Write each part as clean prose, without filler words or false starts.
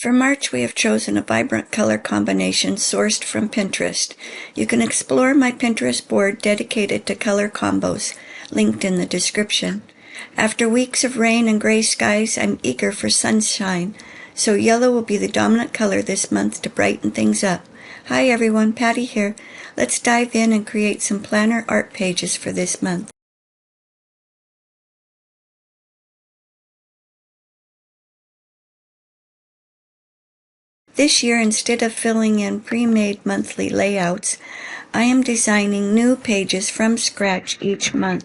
For March, we have chosen a vibrant color combination sourced from Pinterest. You can explore my Pinterest board dedicated to color combos, linked in the description. After weeks of rain and gray skies, I'm eager for sunshine, so yellow will be the dominant color this month to brighten things up. Hi everyone, Patty here. Let's dive in and create some planner art pages for this month. This year, instead of filling in pre-made monthly layouts, I am designing new pages from scratch each month.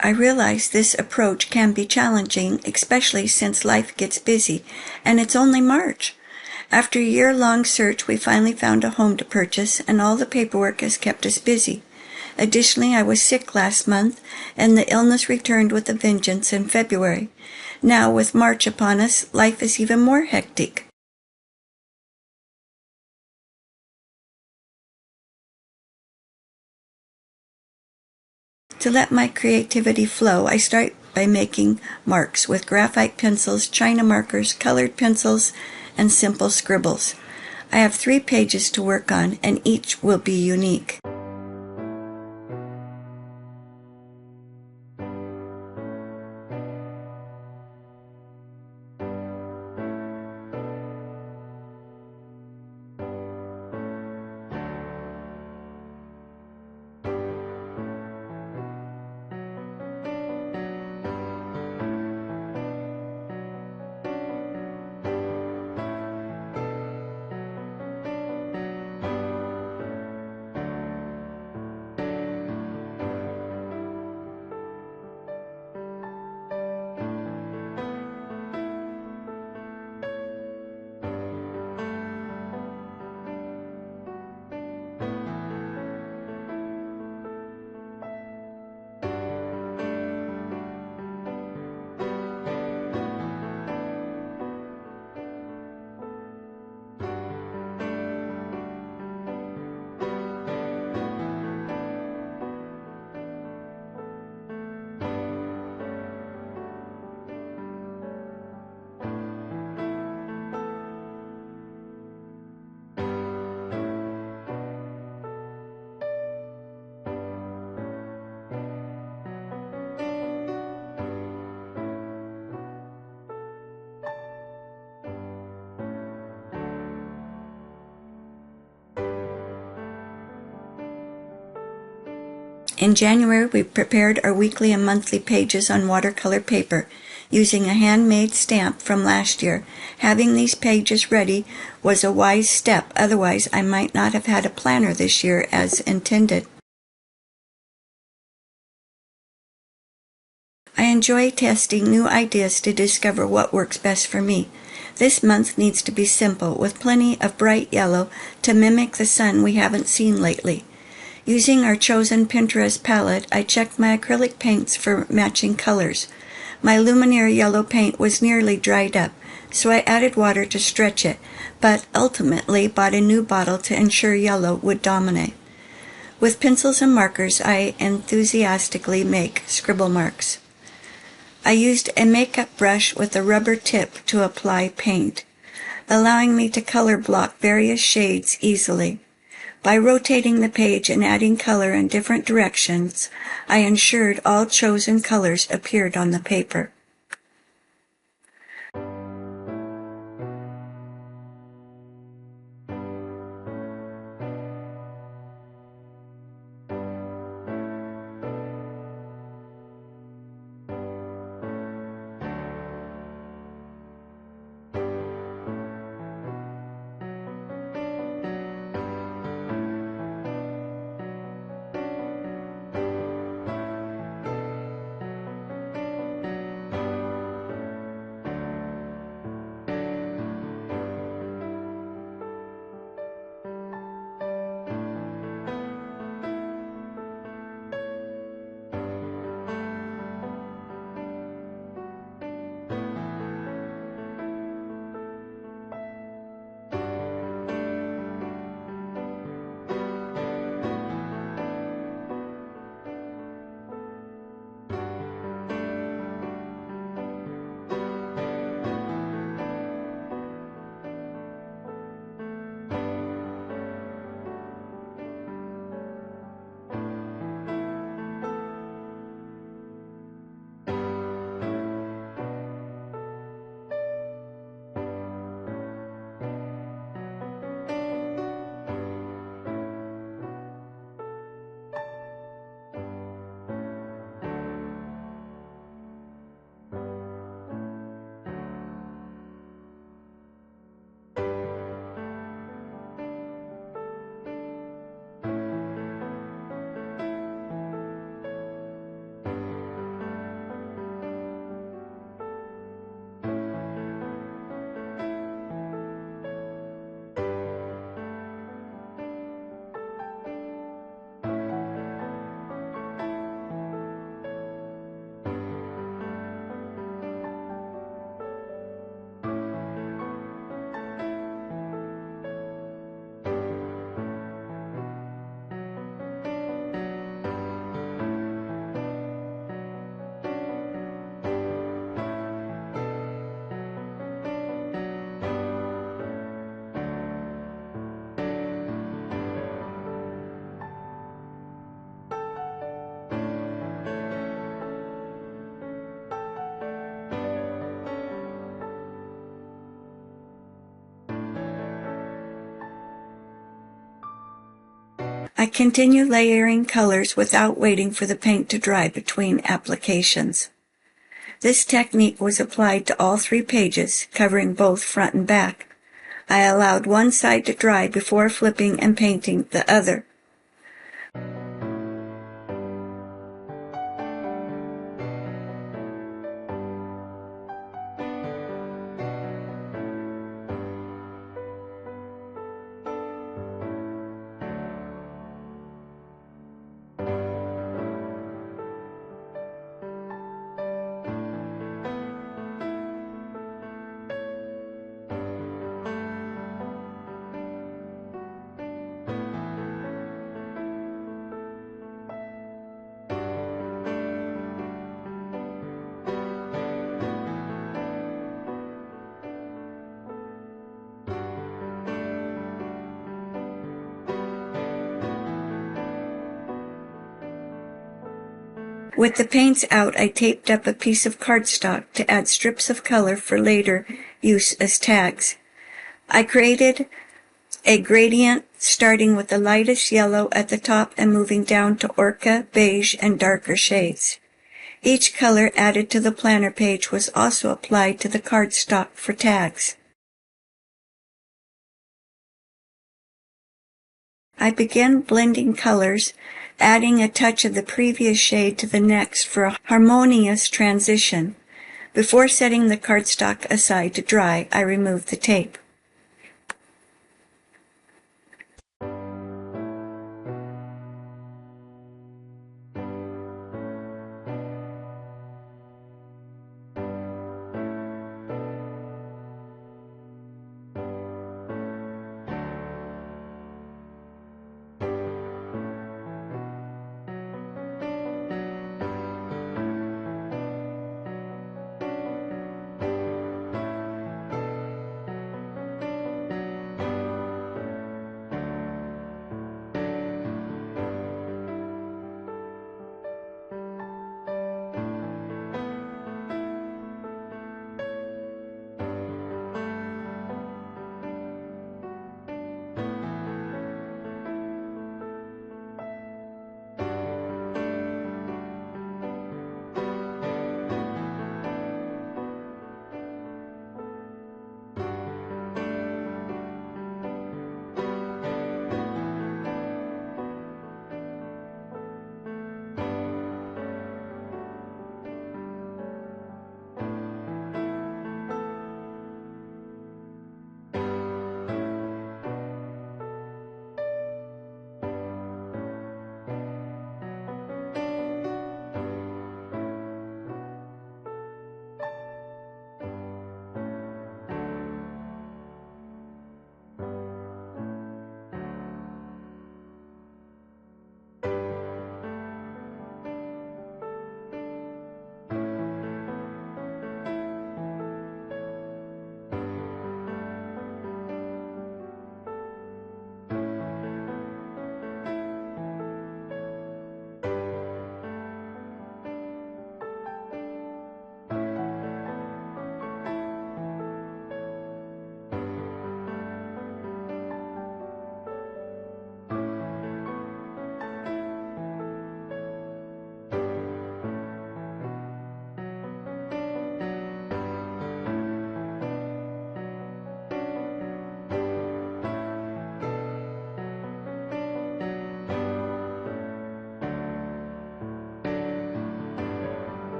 I realize this approach can be challenging, especially since life gets busy, and it's only March. After a year-long search, we finally found a home to purchase, and all the paperwork has kept us busy. Additionally, I was sick last month, and the illness returned with a vengeance in February. Now, with March upon us, life is even more hectic. To let my creativity flow, I start by making marks with graphite pencils, China markers, colored pencils, and simple scribbles. I have 3 pages to work on, and each will be unique. In January, we prepared our weekly and monthly pages on watercolor paper, using a handmade stamp from last year. Having these pages ready was a wise step, otherwise I might not have had a planner this year as intended. I enjoy testing new ideas to discover what works best for me. This month needs to be simple, with plenty of bright yellow to mimic the sun we haven't seen lately. Using our chosen Pinterest palette, I checked my acrylic paints for matching colors. My luminaire yellow paint was nearly dried up, so I added water to stretch it, but ultimately bought a new bottle to ensure yellow would dominate. With pencils and markers, I enthusiastically make scribble marks. I used a makeup brush with a rubber tip to apply paint, allowing me to color block various shades easily. By rotating the page and adding color in different directions, I ensured all chosen colors appeared on the paper. I continue layering colors without waiting for the paint to dry between applications. This technique was applied to all 3 pages, covering both front and back. I allowed one side to dry before flipping and painting the other. With the paints out, I taped up a piece of cardstock to add strips of color for later use as tags. I created a gradient starting with the lightest yellow at the top and moving down to ochre, beige, and darker shades. Each color added to the planner page was also applied to the cardstock for tags. I began blending colors, adding a touch of the previous shade to the next for a harmonious transition. Before setting the cardstock aside to dry, I removed the tape.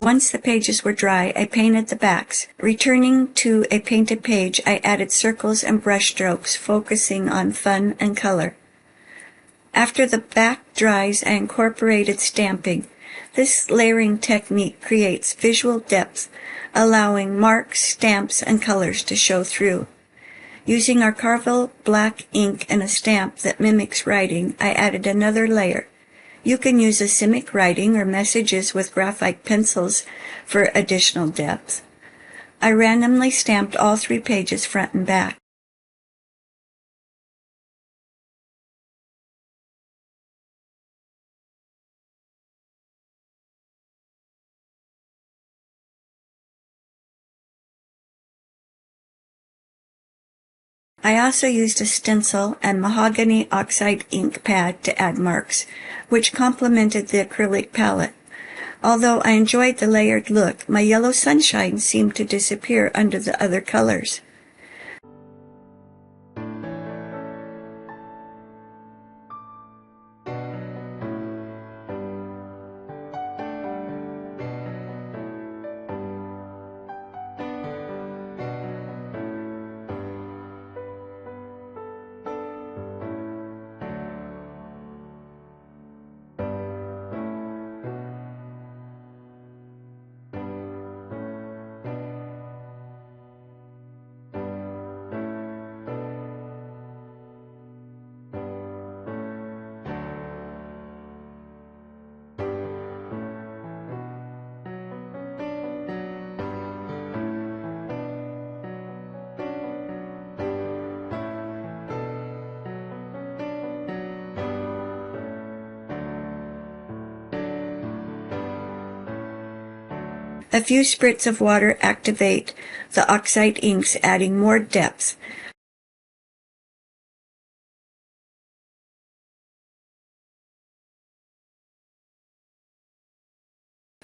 Once the pages were dry, I painted the backs. Returning to a painted page, I added circles and brush strokes, focusing on fun and color. After the back dries, I incorporated stamping. This layering technique creates visual depth, allowing marks, stamps, and colors to show through. Using our Carvel black ink and a stamp that mimics writing, I added another layer. You can use acymic writing or messages with graphite pencils for additional depth. I randomly stamped all 3 pages front and back. I also used a stencil and mahogany oxide ink pad to add marks, which complemented the acrylic palette. Although I enjoyed the layered look, my yellow sunshine seemed to disappear under the other colors. A few spritz of water activate the oxide inks, adding more depth.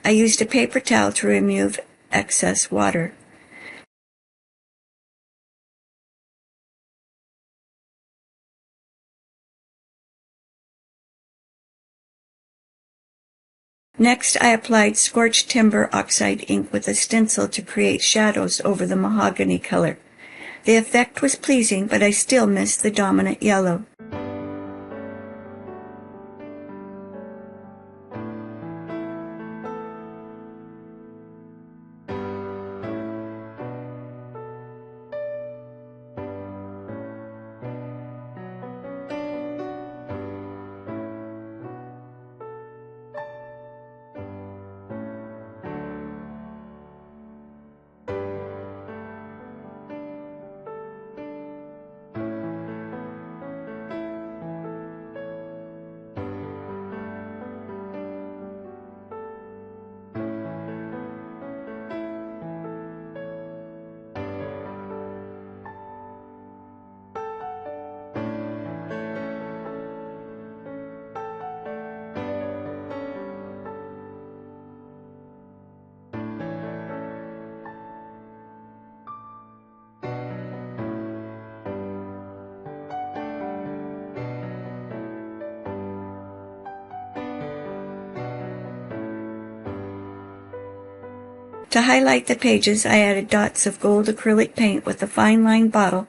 I used a paper towel to remove excess water. Next, I applied scorched timber oxide ink with a stencil to create shadows over the mahogany color. The effect was pleasing, but I still missed the dominant yellow. To highlight the pages, I added dots of gold acrylic paint with a fine line bottle.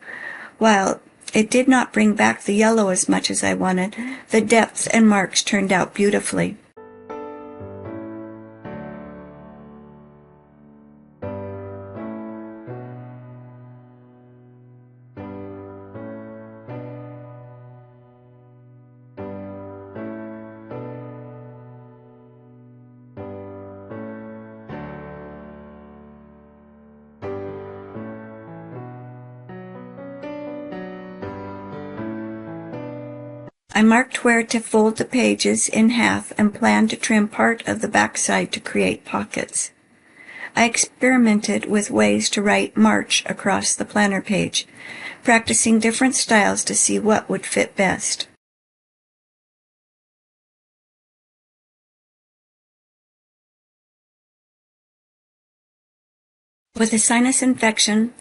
While it did not bring back the yellow as much as I wanted, the depths and marks turned out beautifully. I marked where to fold the pages in half and planned to trim part of the backside to create pockets. I experimented with ways to write March across the planner page, practicing different styles to see what would fit best. With a sinus infection,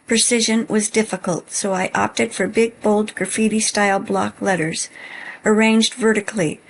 precision was difficult, so I opted for big, bold, graffiti-style block letters, arranged vertically.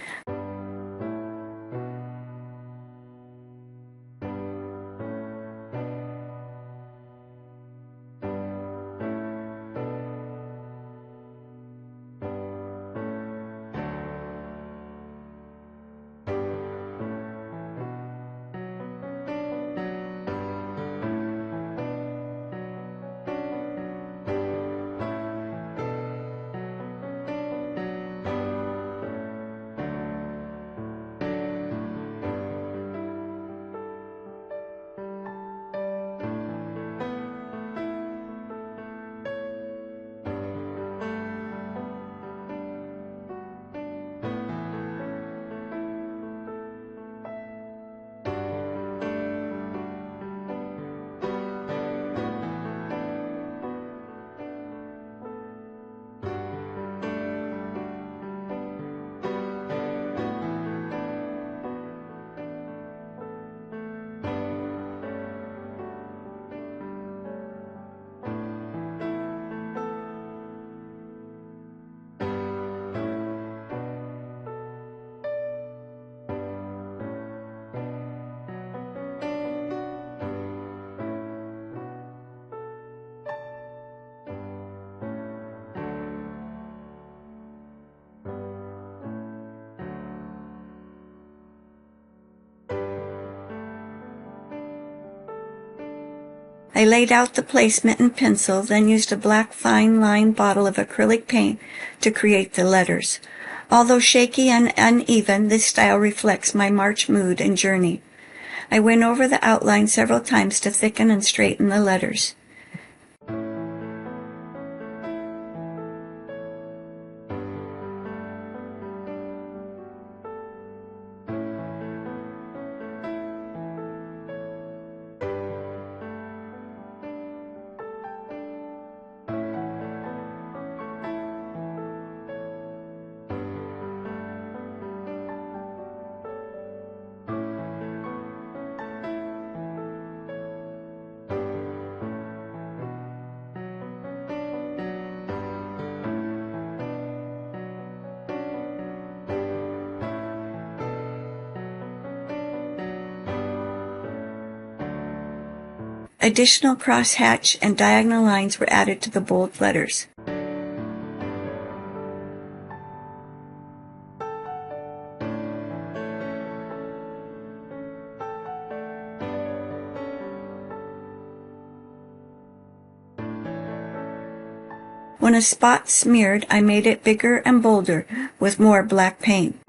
I laid out the placement in pencil, then used a black fine line bottle of acrylic paint to create the letters. Although shaky and uneven, this style reflects my March mood and journey. I went over the outline several times to thicken and straighten the letters. Additional crosshatch and diagonal lines were added to the bold letters. When a spot smeared, I made it bigger and bolder with more black paint.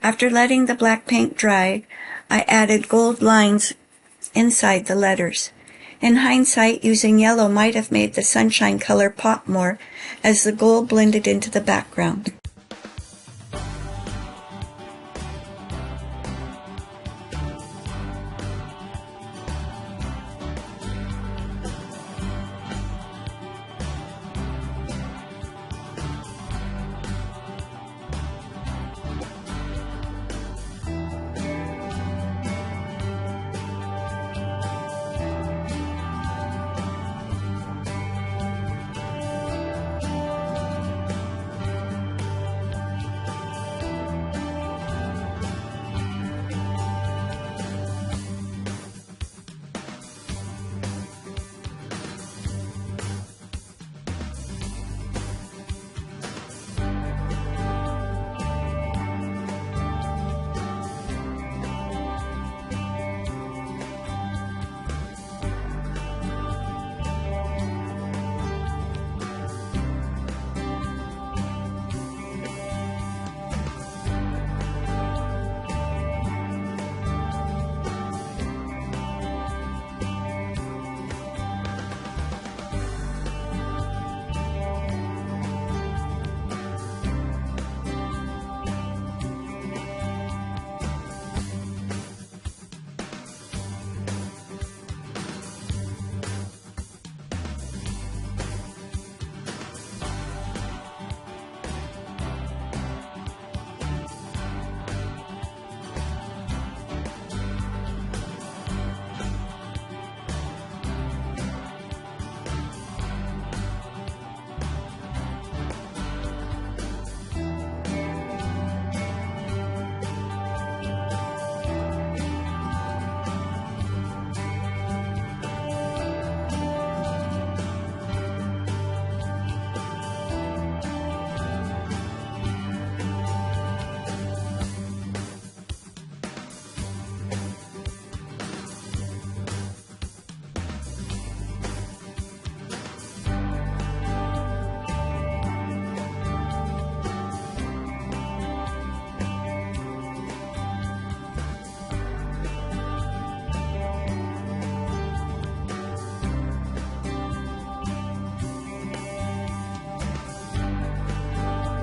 After letting the black paint dry, I added gold lines inside the letters. In hindsight, using yellow might have made the sunshine color pop more as the gold blended into the background.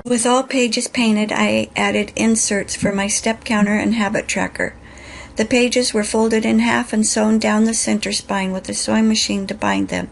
With all pages painted, I added inserts for my step counter and habit tracker. The pages were folded in half and sewn down the center spine with a sewing machine to bind them.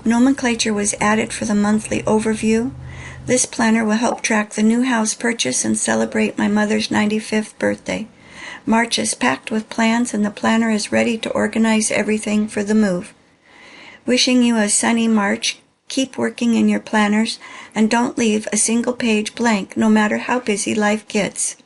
Nomenclature was added for the monthly overview. This planner will help track the new house purchase and celebrate my mother's 95th birthday. March is packed with plans and the planner is ready to organize everything for the move. Wishing you a sunny March. Keep working in your planners and don't leave a single page blank no matter how busy life gets.